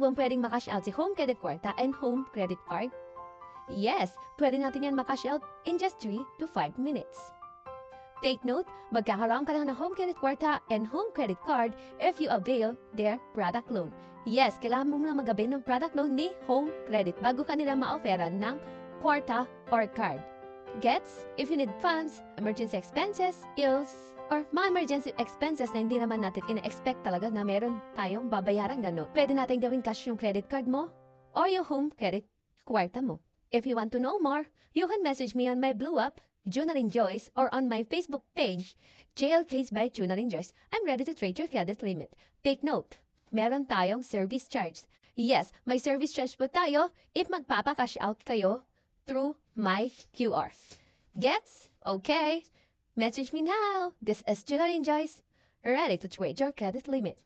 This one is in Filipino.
mo bang pwedeng makash out si Home Credit Kwarta and Home Credit Card? Yes, pwede natin yan makash out in just 3 to 5 minutes. Take note, magkakaroon ka lang ng Home Credit Kwarta and Home Credit Card if you avail their product loan. Yes, kailangan mo muna mag-avail ng product loan ni Home Credit bago ka nila ma-offeran ng kwarta or card. Gets? If you need funds, emergency expenses, bills, or mga emergency expenses na hindi naman natin ina-expect talaga na meron tayong babayaran gano'n, pwede natin gawin cash yung credit card mo or yung Home Credit Kwarta mo. If you want to know more, you can message me on my Blue App, Junaline Joyce, or on my Facebook page, JL Case by Junaline Joyce. I'm ready to trade your credit limit. Take note, meron tayong service charge. Yes, may service charge po tayo if magpapa-cash out kayo through my QR. Gets? Okay. Message me now. This is Junaline Joyce, ready to trade your credit limit.